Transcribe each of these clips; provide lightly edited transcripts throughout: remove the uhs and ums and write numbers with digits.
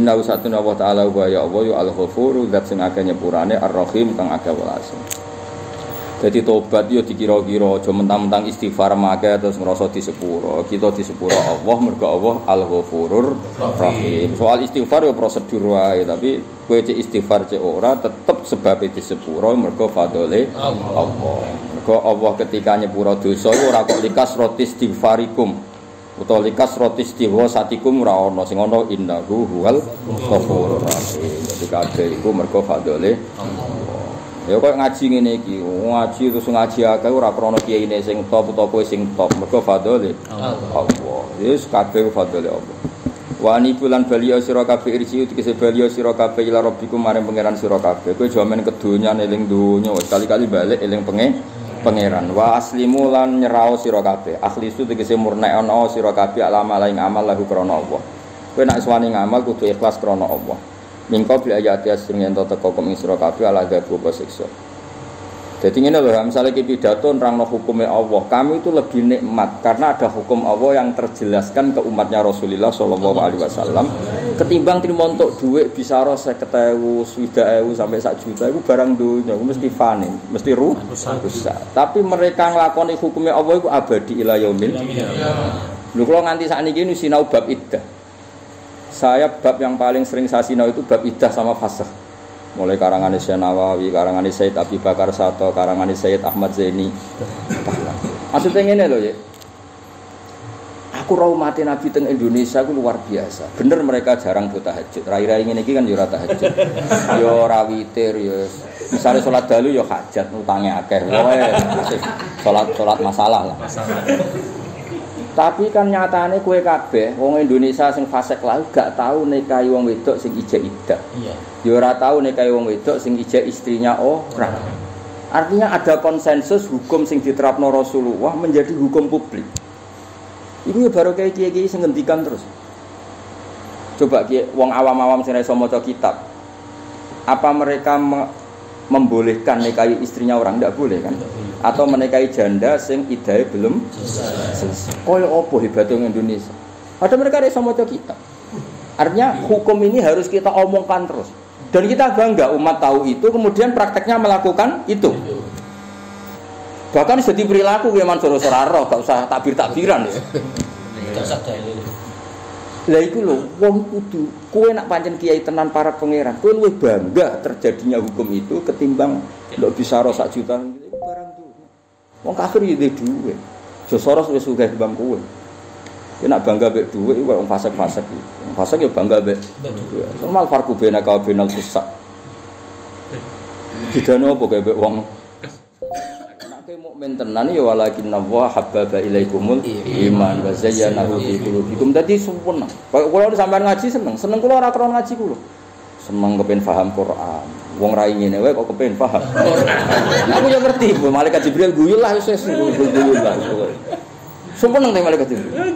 Inna usatun Allah Ta'ala wa ya Allah yu al-ghafuru zat sing akeh nyepurane ar-rahim kang akeh welase. Jadi tobat yo dikira-kira aja mentang-mentang istighfar make terus ngrasa disepuro. Kita disepuro Allah mergo Allah al-ghafurur rahim. Soal istighfar yo prosedur wae tapi kowe cek istighfar cek ora tetep sebab disepuro mergo fadhole Allah. Mergo Allah ketika nyepuro dosa ora kok likas rotis istighfarikum. Utawa likas rotis istighosatikum ora ana sing ana innahu huwal ghafurur rahim. Dadi kabeh iku mergo fadhole Allah. Ya kok ngaji ngene iki, ngaji terus ngaji akeh ora krana kiyaine sing top utawa kowe sing top, mergo fadhole Allah. Wis kabeh fadhole Allah. Wa ni bulan baliya sira kabeh irsi tegese baliya sira kabeh ila rabbikum maring pangeran sira kabeh. Kowe jaman kedonyan eling donya, kali-kali balik eling pangeran. Wa aslimu lan nyerao sira kabeh. Akhlisu tegese murnekno sira kabeh alama laing amal lahu krana Allah. Kowe nek suwani ngamal kudu ikhlas krana Allah. Mingko bil ayati asring ento teko kum isra kabeh ala gabu siksa. Dadi ngene lho, misale ki pidato nerangno hukume Allah, kami itu lebih nikmat karena ada hukum Allah yang terjelaskan ke umatnya Rasulullah sallallahu alaihi wasallam ketimbang trimo entuk dhuwit bisa ro 50.000, 20.000 sampai 1 juta iku barang donya mesti fani, mesti rusak. Tapi mereka nglakoni hukume Allah iku abadi ila yaumil. Lho kula nganti sakniki nu sinau bab iddah. Saya bab yang paling sering saya sinau itu bab iddah sama fasakh. Mulai karangan Syekh Nawawi, karangan Sayyid Abi Bakar Sato, karangan Sayyid Ahmad Zaini. Maksudnya ngene lho ya. Aku ra umat Nabi teng Indonesia ku luar biasa. Bener mereka jarang tahajud. Rai-rai ngene iki kan yo ora tahajud. Yo ora witir yo. Misale salat dalu yo hajat utange akeh. Wae salat masalah lah. Tapi kan nyatane kowe kabeh wong Indonesia sing fasik lalu gak tau nikahi wong wedok sing ijek iddah. Iya. Ya ora tau nikahi wong wedok sing ijek istrinya orang. Artinya ada konsensus hukum sing diterapno Rasulullah menjadi hukum publik. Iku ya baru kayak kiai-kiai sing ngendikan terus. Coba kiai wong awam-awam sing iso maca kitab. Apa mereka membolehkan nikahi istrinya orang? Tidak boleh kan? Atau menikahi janda sing iddahe belum selesai. Kaya apa hebatnya Indonesia? Padahal mereka iso maca kitab. Artinya hukum ini harus kita omongkan terus. Dan kita bangga umat tahu itu kemudian prakteknya melakukan itu. Bahkan jadi perilaku ya Mansur Soraro, gak usah takbir-takbiran ya. Gak usah dalil. Lah iku lho, wong kudu kowe nak pancen kiai tenan para pangeran, kowe luwih bangga terjadinya hukum itu ketimbang ndok bisa ro 1 juta iku barang dunya. Wong kafir iki duwe. Jo soros wis sugih bang kowe. Kowe nak bangga mek dhuwit iku wong fasik-fasik iki. Wong fasik ya bangga mek dhuwit. Normal farku bena ka benal fusak. Didano apa kowe mek wong mukmin tenan ya walakinna wa habbaba ilaikumul iman wa zayyanahu fi qulubikum. Dadi sempurna. Kula sampean ngaji seneng kula ora krana ngaji kula. Seneng kepen paham Quran. Wong ra ngene wae kok kepen paham. Aku ya ngerti, malaikat Jibril guyu lah wis guyu lah. Sempurna nek malaikat Jibril.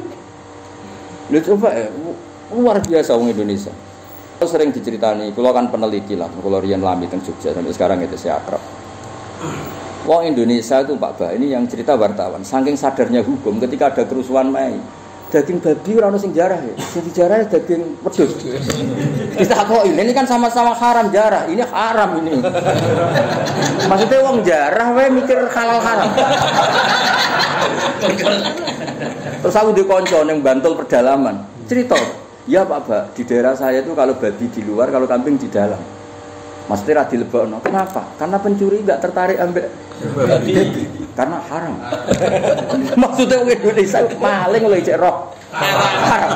Lha coba luar biasa wong Indonesia. Sering diceritani, kula kan peneliti lah, kula riyen lami teng Jogja sampai sekarang itu saya akrab. Wong Indonesia itu Pak Bah ini yang cerita wartawan. Saking sadarnya hukum ketika ada kerusuhan Mei, daging babi ora ono sing jarah ya. Sing dijarah daging wedhus. Ditakoki, ini kan sama-sama haram jarah. Ini haram ini. Maksudnya wong jarah wae mikir halal haram. Terus aku dikonco ning Bantul pedalaman. Cerita, "Ya Pak Bah, di daerah saya itu kalau babi di luar, kalau kambing di dalam." Maksudnya dilebokno. Kenapa? Karena pencuri enggak tertarik ambek babi. Karena haram. Maksudnya orang Indonesia maling lho cek roh. Haram.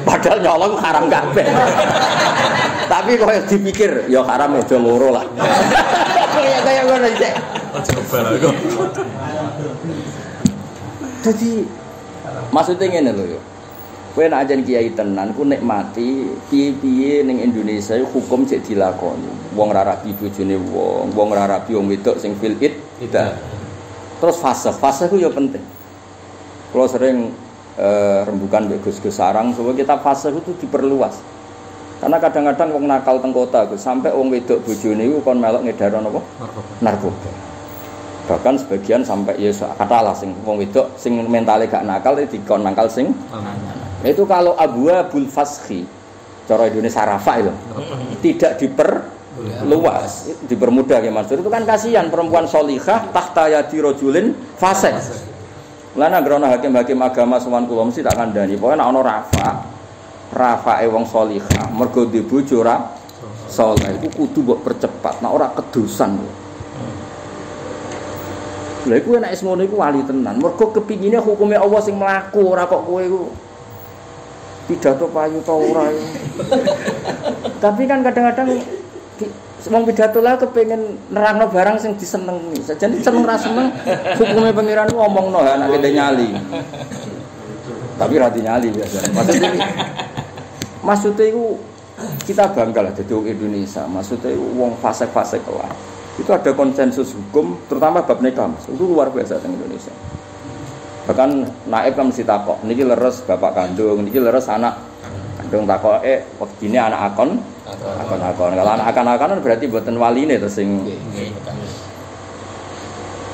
Padahal nyolong haram kabeh. Tapi kok dipikir ya haram ya loro lah. Kayak ngono cek. Jadi maksudnya ngene lho ya. Kowe nek ajen kiai tenan ku nikmati piye-piye ning Indonesia hukum cek dilakoni. Wong ra rabi bojone wong ra rabi wong wedok sing fil iddah. Terus fase ku ya penting. Kalau sering rembukan mbek Gus-gus sarang supaya kita fase itu diperluas. Karena kadang-kadang wong nakal teng kota sampai wong wedok bojone iku kon melok ngedar napa? Narkoba. Bahkan sebagian sampai ya katalah sing wong wedok sing mentale gak nakal dikon nakal sing Itu kalau abwabul fashi, cara Indonesia rafa itu, tidak diperluas, dipermudah ya Mansur. Itu kan kasihan perempuan solihah tahta yadi rajulin fasik. Lan anggere hakim-hakim agama sowan kula mesti tak kandhani, pokoke nek ana rafae wong solihah, mergo di bojo ora saleh iku kudu mbok percepat, nek ora kedusan. Lha iku nek ngono iku wali tenan, mergo kepingine hukume Allah sing mlaku, ora kok kowe iku pidato payu ta ora. Tapi kan kadang-kadang wong pidato lah kepengin nerangno barang sing disenengi. Sajane seneng ra seneng hukume pangeran ngomongno anak kete nyali. Tapi ra nyali biasa. Maksudnya itu kita bangga lah jadi orang Indonesia. Maksudnya itu wong fasik-fasik lah. Itu ada konsensus hukum terutama bab nikah. Itu luar biasa di Indonesia. Bahkan naib kan mesti takok, niki leres bapak kandung, niki leres anak kandung takok wektine anak akon. Kalau anak akan berarti buatan waline to sing.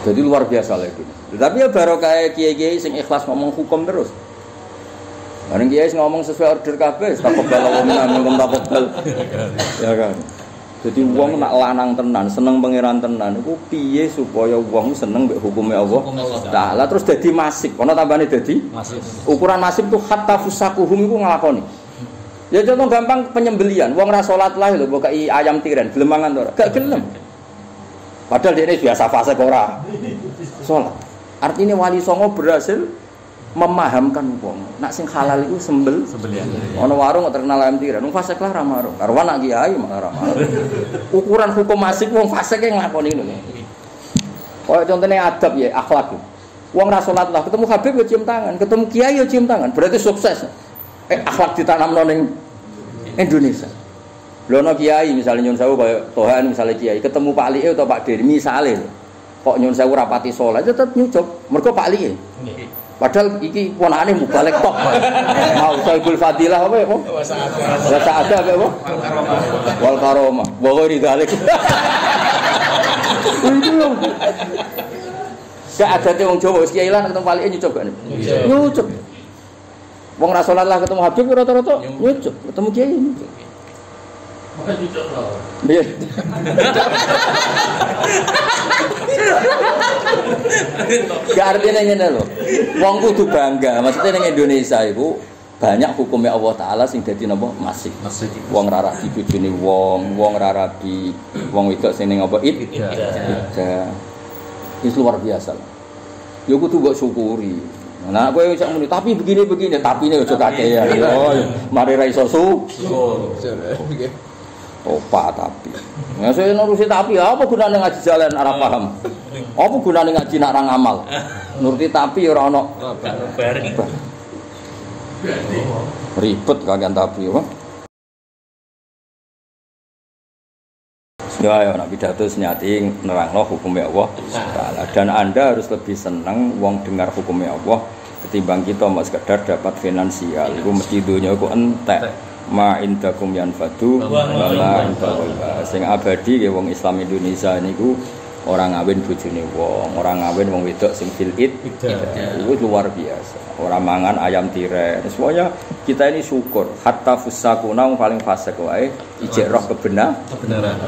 Jadi luar biasa lagi. Tapi ya baru kayak kiai-kiai sing ikhlas ngomong hukum terus. Bareng kiai ngomong sesuai order kabeh, takobal ngomong takobal. Ya kan. Jadi wong nak lanang tenan, seneng pangeran tenan iku piye supaya wong seneng mbek hukume Allah Taala terus dadi masif. Ana tambane dadi masif. Ukuran masif itu hatta fusakuhum iku nglakoni. Ya contoh gampang penyembelian, wong ra salat lah lho mbok kei ayam tiren, gelem mangan ora? Gak gelem. Padahal dia biasa fase ora salat. Artinya wali songo berhasil memahamkan wong. Nak sing halal iku sembelian. Ana warung kok terkenal ayam tiren, wong fasik lah ra marung. Karo anak kiai malah ra marung. Ukuran hukum masik wong fasik e nglakoni ngono. Kaya contone adab ya, akhlak. Wong ra salat lah ketemu Habib yo cium tangan, ketemu kiai yo cium tangan, berarti sukses. Akhlak ditanamno ning Indonesia. Lho ana kiai misalnya nyun sewu kaya Tohan misalnya kiai ketemu Pak Li'e atau Pak Dir misale kok nyun sewu rapati salat tetep nyucup mergo Pak Li'e. Padahal iki ponakane mubalek tok. Mau Saibul Fadilah apa ya, Pak? Wa sa'ada apa, Pak? Wal karomah. Wa ghairi dzalik. Itu. Gak adate wong Jawa wis kiai lan ketemu Pak Li'e nyucup kan. Nyucup. Wong ra salat lah ketemu Habib rata-rata nyucup, ketemu kiai nyucup. Maka nyucup lho. Nggih. Gak artinya ngene lho. Wong kudu bangga, maksudnya ning Indonesia iku banyak hukumnya Allah Taala sing dadi napa masih. Wong ra rabi bojone wong ra rabi wong wedok sing ning apa iddah. Itu luar biasa. Ya kudu mbok syukuri. Nah, kowe cak muni tapi begini, tapi ini aja kakean. Oh, mari ra iso syukur. Opa tapi. Ya saya nurusi tapi apa gunane ngaji jalan ora paham. Apa gunane ngaji nak ra ngamal. Nuruti tapi ora ono bareng. Ribet kagian tapi apa? Ya nak pidato nyati nerangno hukumnya Allah Taala dan Anda harus lebih senang wong dengar hukumnya Allah ketimbang kita mau sekedar dapat finansial. Iku mesti dunya iku entek. Ma indakum yanfadu wa ma indakum sing abadi ya wong Islam Indonesia niku orang ngawin bojone wong, orang ngawin wong wedok sing fil id. Itu luar biasa. Orang mangan ayam tiren. Semuanya kita ini syukur. Hatta fusakuna paling fasik wae ijek roh kebenaran.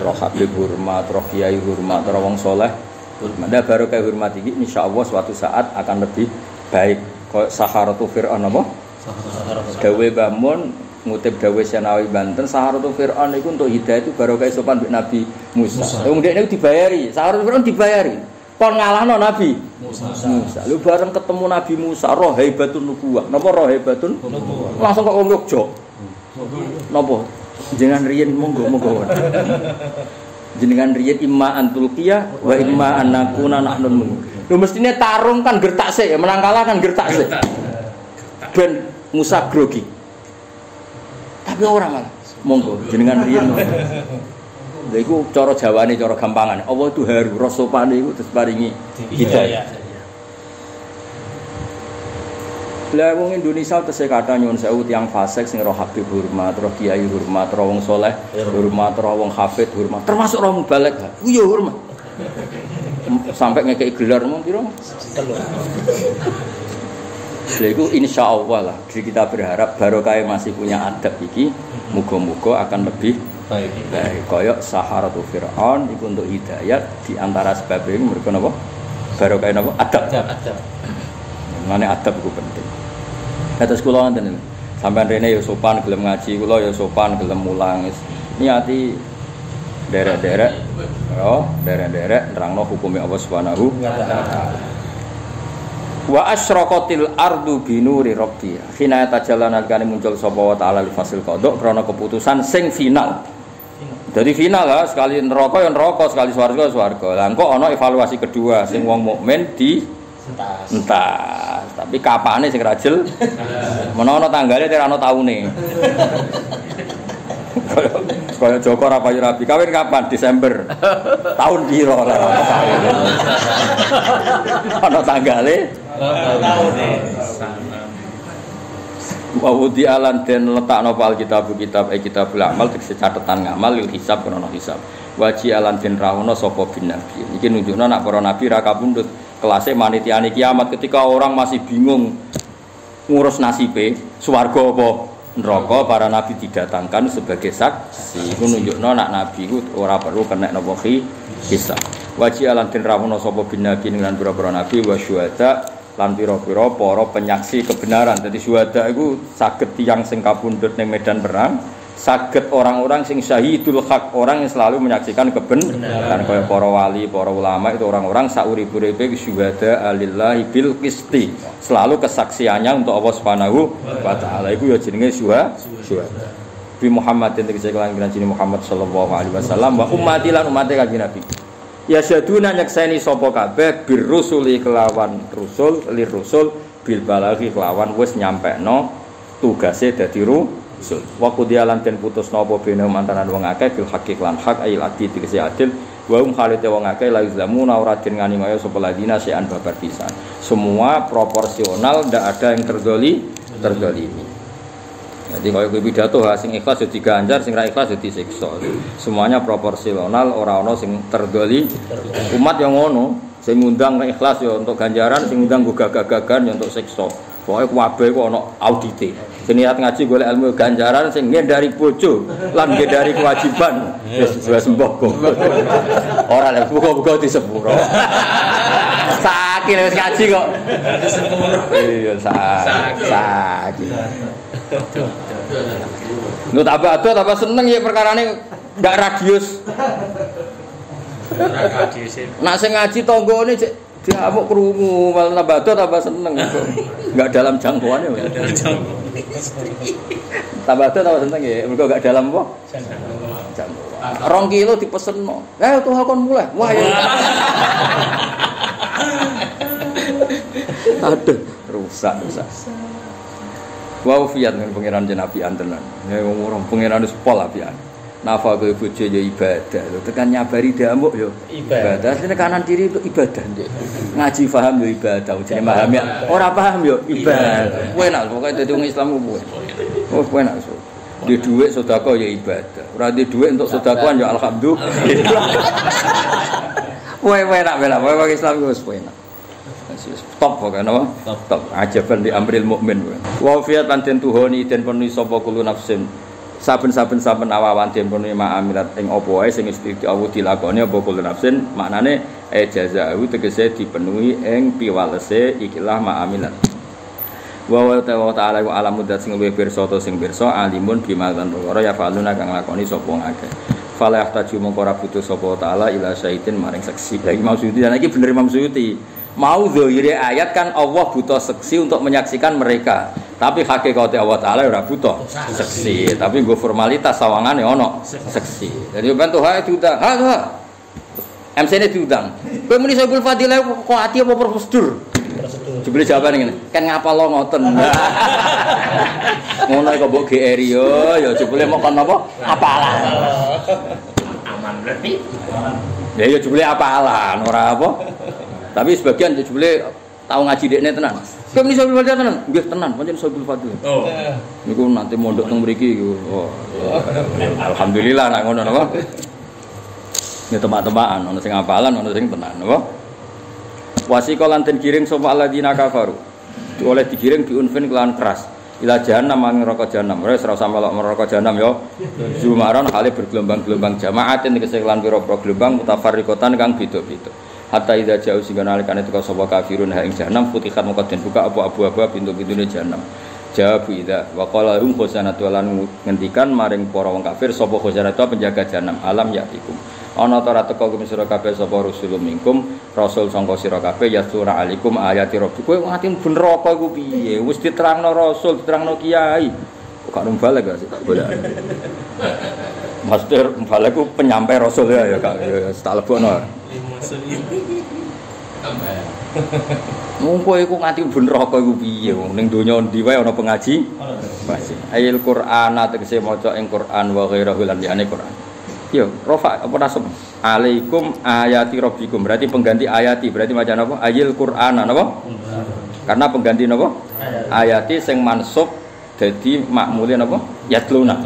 Roh habib hormat, roh kiai hormat, roh wong saleh hormat. Nah baru kayak hormat iki insyaallah suatu saat akan lebih baik. Kaya Saharatu Fir'aun apa? Dawe Bamun ngutip dawe Senawi Banten Saharatu Fir'aun itu untuk hidayah itu baru kayak sopan Nabi Musa. Kemudian itu dibayari. Saharatu Fir'aun dibayari. Kon ngalahno Nabi Musa. Lu bareng ketemu Nabi Musa roh haibatun nubuwah. Napa roh haibatun nubuwah? Langsung kok wong Yogya. Napa? Jenengan riyen monggo. Jenengan riyen imma antulqiyah wa imma annakuna nahnu. Lho mestine tarung kan gertak sik, menang kalah kan gertak sik. Ben Musa grogi. Tapi orang malah monggo jenengan riyen. Lha iku cara Jawane cara gampangane. Allah itu haru rasopane iku terus paringi hidayah. Lah wong Indonesia tesih kata nyuwun sewu tiyang fasik sing roh habib hormat, roh kiai hormat, roh wong saleh hormat, roh wong hafid hormat, termasuk roh mubalek. Ku yo hormat. Sampai ngekeki gelar mung pira? Lha iku insyaallah lah kita berharap barokah masih punya adab iki muga-muga akan lebih baik. Kaya Saharatu Fir'aun iku untuk hidayat di antara sebab iki mergo napa? Barokah napa? Adab. Mane adab iku penting. Kados kula wonten sampean rene ya sopan gelem ngaji, kula ya sopan gelem mulang. Niati derek-derek nerangno hukume Allah Subhanahu wa taala. Wa asyraqatil ardu binuri rabbiha. Khina tajalan alkane muncul sapa wa taala li fasil qada krana keputusan sing final. Jadi final lah, sekali neraka ya neraka, sekali swarga ya swarga. Lah engko ana evaluasi kedua sing wong mukmin di entas. Tapi kapane sing rajel? Menawa tanggale ora ana taune. Kaya Joko ora payu rabi. Kawin kapan? Desember. Tahun piro lah. Ana tanggale? Taune. Wa wudi alan den letakno pal kitab kitabul amal tegese catatan ngamal lil hisab krono hisab. Waji alan den rawono sapa bin nabi. Iki nunjukno nek para nabi ra kapundhut kelase manitiane kiamat ketika orang masih bingung ngurus nasibe swarga apa neraka, para nabi didatangkan sebagai saksi. Iku nunjukno nek nabi iku ora perlu kena napa hisab. Waji alan den rawono sapa bin nabi lan pira-pira nabi wa syuhada lan pira-pira para penyaksi kebenaran. Dadi syuhada iku saged tiyang sing kapundhut ning medan perang, saged orang-orang sing syahidul haq, orang yang selalu menyaksikan kebenaran. Kaya para wali, para ulama itu orang-orang saurip-uripe syuhada alillahi bil qisti. Selalu kesaksiannya untuk Allah Subhanahu wa taala. Iku ya jenenge syuhada. Bi Muhammadin tegese kelan jenenge Muhammad sallallahu alaihi wasallam wa ummati lan ummate kanjeng Nabi. Ya syaduna nyakseni sapa kabeh bir rusuli kelawan rusul lir rusul bil balaghi kelawan wis nyampekno tugase dadi rusul. Wa qudialan den putusna apa bene antaran wong akeh bil haqqi lan hak ayil adil tegese adil wa khalite wong akeh la izlamuna ora den nganiaya sapa ladina sean babar pisan. Semua proporsional, ndak ada yang terzalimi. Jadi kalau gue pidato sing ikhlas jadi ganjar, sing ra ikhlas jadi siksa. Semuanya proporsional, ora ono sing terdoli. Umat yang ngono, sing ngundang ikhlas ya untuk ganjaran, sing ngundang gagah-gagahan ya untuk siksa. Pokoke kabeh kok ono audite. Sing niat ngaji golek ilmu ganjaran, sing ngendari bojo lan ngendari kewajiban. Wis semboko. Ora lek buka-buka disepuro. Sakit wis ngaji kok. Disepuro. Iya, sakit. Lu tambah seneng ya perkarane ndak radius. Nak sing ngaji tanggane cek diamuk krungu, malah tambah seneng. Enggak dalam jangkauannya. Tambah seneng ya, mergo enggak dalam apa? Jangkauan. 2 kilo dipesenno. Tuh kon mulai. Wah ya. Aduh, rusak. Wa fiat dengan pangeran jenabian tenan. Ya wong orang pangeran wis pol apian. Nafa kowe bojo ya ibadah. Lho tekan nyabari damuk ya ibadah. Sine kanan kiri itu ibadah. Ngaji paham ya ibadah. Jane paham ya ora paham ya ibadah. Kowe enak pokoke dadi wong Islam kowe. Oh kowe enak. Di dhuwit sedekah ya ibadah. Ora di dhuwit untuk sedekahan ya alhamdulillah. Kowe enak bela. Kowe Islam wis enak. Top pokoknya apa? Top. Ajaban di amril mukmin. Wa fiat lan den tuhoni den penuhi sapa kulo nafsin. Saben-saben awawan den penuhi ma'amilat ing apa wae sing mesti Allah dilakoni apa kulo nafsin, maknane jazaa'u tegese dipenuhi ing piwalese ikilah ma'amilat. Wa ta'ala wa alamu dat sing luwih pirsa to sing pirsa alimun bimadan perkara ya faluna kang lakoni sapa ngakeh. Fala yahtaju mongko ora butuh sapa taala ila syaitin maring saksi. Lagi maksudnya iki bener Imam Suyuti. Mau zahire ayat kan Allah butuh saksi untuk menyaksikan mereka. Tapi hakikate Allah taala ora butuh saksi, tapi nggo formalitas sawangane ono saksi. Jadi ben tuh hae diundang. MC-ne diundang. Kowe muni Saibul Fadilah kok ati apa prosedur? Jebule jawabane ngene. Kan ngapalo ngoten. Ngono kok mbok GR ya jebule mok kon napa? Apalan. Aman berarti. Ya jebule apalan ora apa? Tapi sebagian jebule tahu ngaji dekne tenan. Kowe muni Saibul Fadilah tenan? Nggih tenan, pancen Saibul Fadilah. Oh. Niku nanti mondok teng mriki iku. Oh. Alhamdulillah nek ngono napa? Ya teman-teman, ono sing apalan, ono sing tenan, napa? Wasiqa lan den kirim sapa alladzina kafaru. oleh digiring diunfin kelan keras. Ila jahannam mang neraka jahannam. Ora usah melok neraka jahannam ya. Zumaron hale bergelombang-gelombang jamaatin tegese kelan pira-pira gelombang mutafarriqatan kang beda-beda. Hatta idza jauh sing nalikane teka sapa kafirun ha ing jahannam futihat mongko den buka apa abu-abu pintu-pintune jahannam. Jawab idza wa qala hum khazanatu lan ngendikan maring para wong kafir sapa khazanatu penjaga jahannam alam yatikum. Ana ta ora teka kum sira kabeh sapa rasulun minkum rasul sangka sira kabeh yasura alaikum ayati rabbikum kowe ngati ben neraka iku piye wis diterangno rasul diterangno kiai kok gak balik gak sih tak boleh master balik ku penyampai rasul ya kak tak lebokno Mungko iku ngati ben neraka iku piye ning donya ndi wae ana pengaji ayil Qur'an tegese maca ing Qur'an wa ghairahu lan liyane Qur'an. Yo, rofa apa nasab? Alaikum ayati rabbikum. Berarti pengganti ayati. Berarti macam apa? Ayil Qur'an apa? Karena pengganti apa? Ayati sing mansub dadi makmule apa? Yatluna.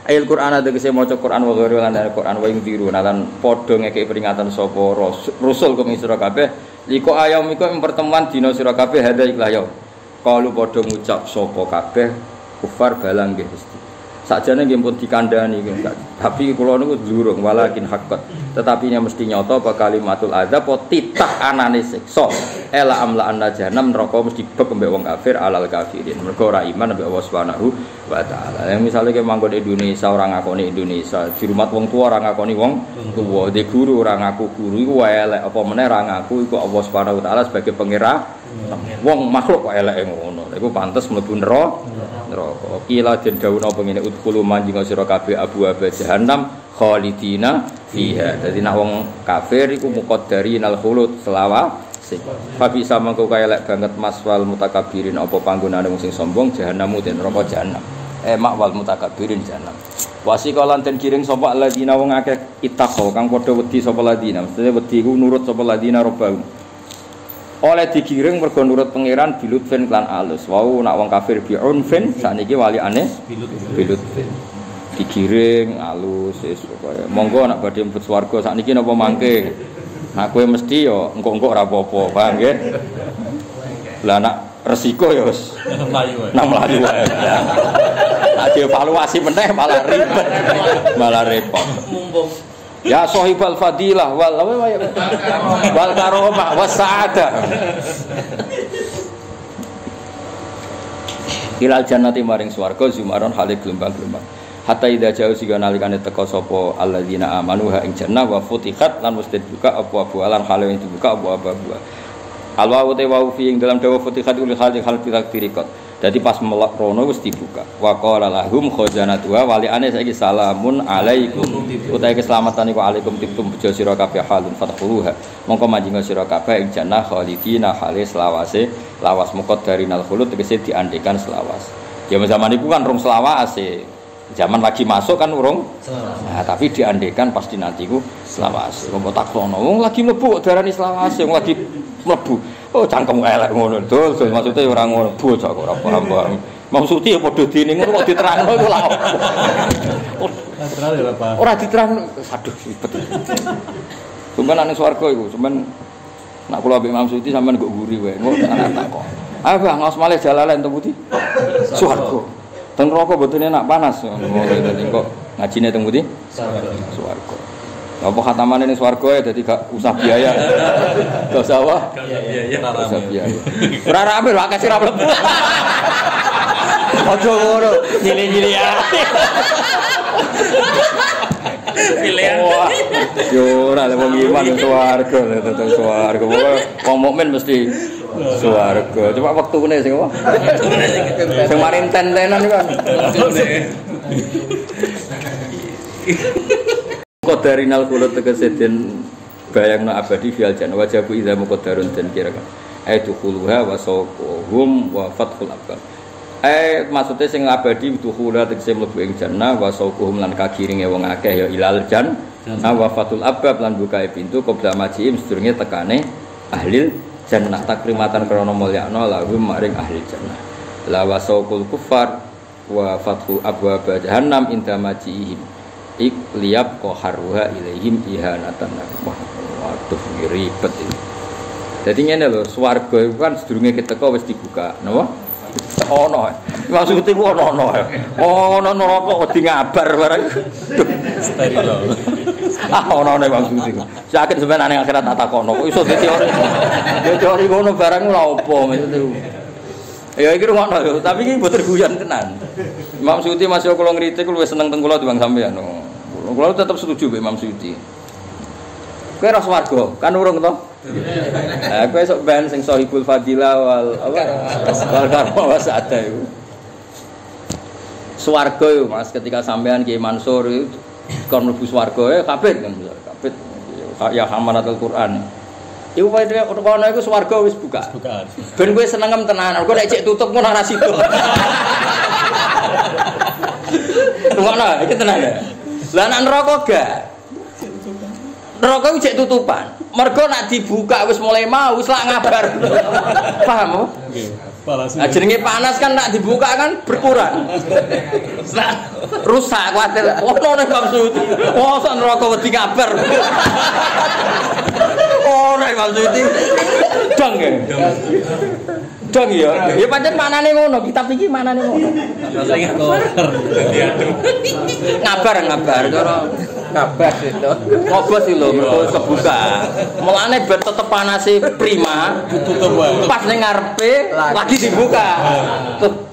Ayil Qur'an tegese maca Qur'an wa ghairu lan Qur'an wa ing diru lan padha ngekeki peringatan sapa rasul kumi sira kabeh. Liko ayam iku pertemuan dina sira kabeh hadza ikhla yaum. Kalu padha ngucap sapa kabeh kufar balang nggih Gusti. Sakjane nggih pun dikandhani tapi kula niku durung walakin haqqat tetapi nya mesti nyata apa kalimatul adzab apa titah anane siksa ela amla anna jahannam neraka mesti bek mbek wong kafir alal kafirin mergo ora iman mbek Allah Subhanahu wa taala. Yang misale ke manggon Indonesia ora ngakoni Indonesia di rumah wong tua ora ngakoni wong tua di guru ora ngaku guru iku elek apa meneh ora ngaku iku Allah Subhanahu wa taala sebagai pangeran wong makhluk kok eleke ngono iku pantes mlebu neraka. Kila den dawuh pengene udkhulu manjing sira kabeh abu-abu jahannam khalidina fiha. Dadi nek wong kafir iku muqaddarinal khulud selawase. Fabi sama kok kaya elek banget maswal mutakabbirin apa panggonane wong sing sombong jahannamu den neraka jahannam. Makwal mutakabbirin jahannam. Wasikalan den kiring sapa ladina wong akeh ittaqo kang padha wedi sapa ladina. Mesti wedi iku nurut sapa ladina robbahum. Oleh digiring mergo nurut pangeran bilutfin klan alus. Wau nak wong kafir biunfin sakniki waliane bilutfin. Digiring alus wis pokoke. Monggo nak badhe mlebu swarga sakniki napa mangke. Nah kowe mesti yo engko-engko ora apa-apa, paham nggih? Lah nak resiko yo wis mlayu wae. Nang mlayu wae. Nak dievaluasi meneh malah ribet. Malah repot. Mumpung ya sahibal fadilah wal karomah was sa'adah ilal jannati maring swarga zumaron hale gelombang-gelombang hatta idza jauh sing nalikane teka sapa alladzina amanu ha ing jannah wa futihat lan mesti dibuka apa alan hale yang dibuka apa alwa te wa fi ing dalam dawa futihat ul hal takdirikot. Jadi pas melak rono wis dibuka. Wa qala lahum khazanatuha waliane saiki salamun alaikum. Utahe keselamatan iku alaikum tibtum bejo sira kabeh halun fathuha. Mongko manjing sira kabeh ing jannah khalidina halis selawase lawas muqaddarinal khulud tegese diandekan selawas. Ya zaman iku kan rong selawase. Zaman lagi masuk kan urung selawase. Nah, tapi diandekan pasti nanti ku selawase. Kok taklono wong lagi mlebu darani selawase wong lagi mlebu. Oh cangkem elek ngono dul maksudnya ora ngono bocah kok ora paham. Maksudnya padha dene ngono kok diterangno iku lha opo. Ora diterangno aduh ribet. Sampeyan nang swarga iku sampeyan nak kula ambek maksudi sampeyan kok guri wae ngono tak kok. Ah Bang ngaos malih jalalan teng pundi? Swarga. Teng neraka mboten enak panas ngono kok ngajine teng pundi? Swarga. Apa khatamane ning swarga ya dadi gak usah biaya. Gak usah apa? Biaya. Usah biaya. Ora rame lho akeh sira mlebu. Aja ngono, nyili-nyili ya. Pilihan. Yo ora le wong iman nang swarga, tetep swarga. Wong mukmin mesti swarga. Cuma wektune sing apa? Sing maring ten-tenan kan. Qadarinal khulud tegese den bayangno abadi fil jannah wajabu idza muqaddarun den kira-kira aitu khuluha wa sawquhum wa fathul abab maksudnya sing abadi dukhula tegese mlebu ing jannah wa sawquhum lan kagiringe wong akeh ya ilal jannah wa fathul abab lan bukae pintu qabla majim sedurunge tekane ahli jannah takrimatan krana mulyakno lahum maring ahli jannah la wa sawqul kuffar wa fathu abwab jahannam inda majihim liab qaharuha ilaihim ihanatan. Waduh ribet ini. Dadi ngene lho, swarga iku kan sedurunge keteka wis dibuka, napa? Ono. Maksud iku ono. Ono neraka wedi ngabar barang. Steril. Ono maksud iku. Saken sampeyan nang akhirat tak takono, kok iso dadi teori. Ya teori ngono barang lha opo maksud iku. Ya iki rumakno lho, tapi iki mboten guyon tenan. Imam Suyuti masih kula ngritik luwih seneng teng kula timbang sampeyan. Kula tetep setuju mbek Imam Suyuti. Kowe ora swarga, kan urung to? Nah, kowe sok ben sing Sahibul Fadilah wal karma wasada iku. Swarga yo Mas, ketika sampean Kiai Mansur itu kon mlebu swarga kabeh kan kabeh ya hamalatul Quran. Iku wae kono iku swarga wis buka. Ben kowe senengem tenan. Kok nek cek tutup ngono ora sido. Ngono, iki tenan ya. Lah nek neraka gak. Neraka iku cek tutupan. Mergo nek dibuka wis mulai mau wis lak ngabar. Paham? Nggih. Nah, jenenge panas kan nek dibuka kan berkurang. Rusak kuwatir. Ono nek maksud. Mosok neraka wedi ngabar. Ora maksud iki. Dong ya. Dong ya. Ya pancen manane ngono, kitab iki manane ngono. Ngabar cara ngabar itu. Kobos iki lho mergo kebuka. Mulane ben tetep panase prima, ditutup wae. Pas ning ngarepe lagi dibuka.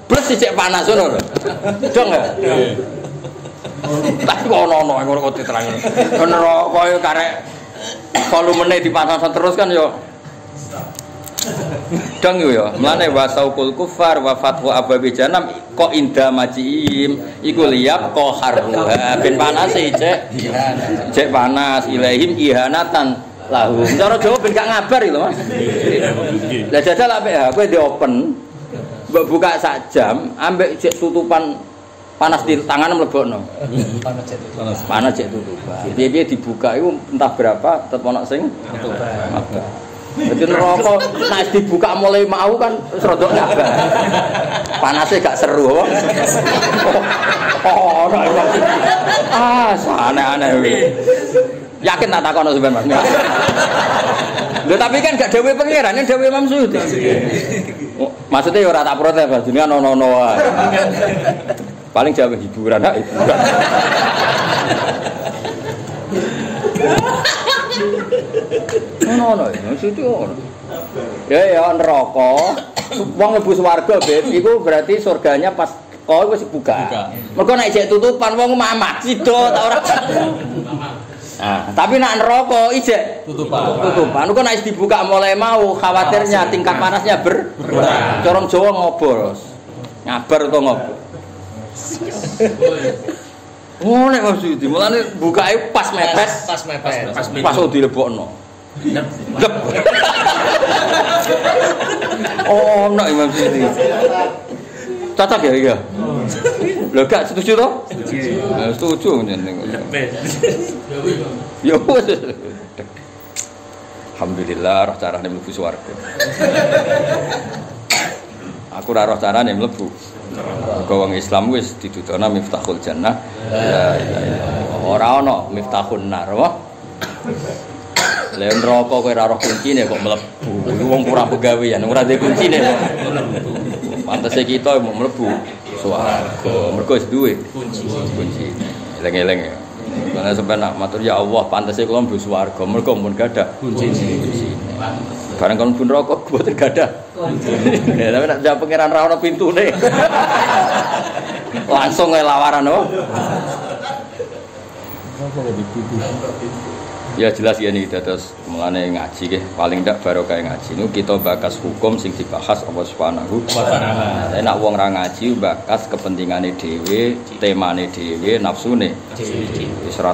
Terus sicek panas ngono lho. Dong ya. Tapi ono kok diterangno. Neraka yo karek volumene dipanasan terus kan yo dong yo ya mlane wasaukul kufar wa fatwa ababi janam kok inda majiim iku liyab kok harruha ben panas cek panas ilaihim ihanatan lahum cara Jawa ben gak ngabar lho Mas. Lah jajal apik ha kowe di open mbok buka sak jam ambek cek tutupan panas di tangan mlebokno. Panas cek tutupan. Piye dibuka iku entah berapa tetep ono sing tutupan. Jadi neraka nek dibuka mulai mau kan wis rada ngabar. Panasnya gak seru apa? Oh, aneh-aneh kuwi. Yakin tak takono sampean Mas. Lho tapi kan gak dhewe pangeran, dhewe Imam Suyuti. Maksudnya ya ora tak protes, jenengan ono-ono wae. Paling jawe hiburan, hiburan. Ono situ ono. Ya neraka. Wong mlebu swarga, Bet, iku berarti surganya pas kowe wis buka. Mergo nek jek tutupan wong mamat sida ta ora. Nah, tapi nek neraka ijek tutupan. Iku nek dibuka mulai mau khawatirnya tingkat panasnya berkurang. Corong Jawa ngobor. Ngabar utawa ngopo. Oh nek maksud iki mulane bukae pas mepes, pas dilebokno. Oh, nek maksud iki. Cocok ya iki. Lho gak setuju to? Setuju jeneng. Ya wis. Alhamdulillah roh carane mlebu swarga. Aku ora roh carane mlebu. Wong Islam wis didudana miftahul jannah. Ora ana miftahun nar, wah. Lah neraka kowe ora roh kuncine kok mlebu. Iku wong kurang pegawean, ora duwe kuncine kok. Pantese kita mau mlebu swarga. Mergo wis duwe kunci. Eleng-eleng ya. Karena sampeyan matur ya Allah, pantese kula mlebu swarga. Mergo mun gadah kunci. Barang kon pun rokok mboten gadah. Ya tapi nek jawab pangeran ra ono pintune. Langsung ae lawaran oh. Ya jelas ya nih terus mulane ngaji nggih paling ndak barokah ngaji niku kita bakas hukum sing dibahas Allah Subhanahu wa taala. Nek wong ra ngaji bakas kepentingane dhewe, temane dhewe, nafsune. Wis ra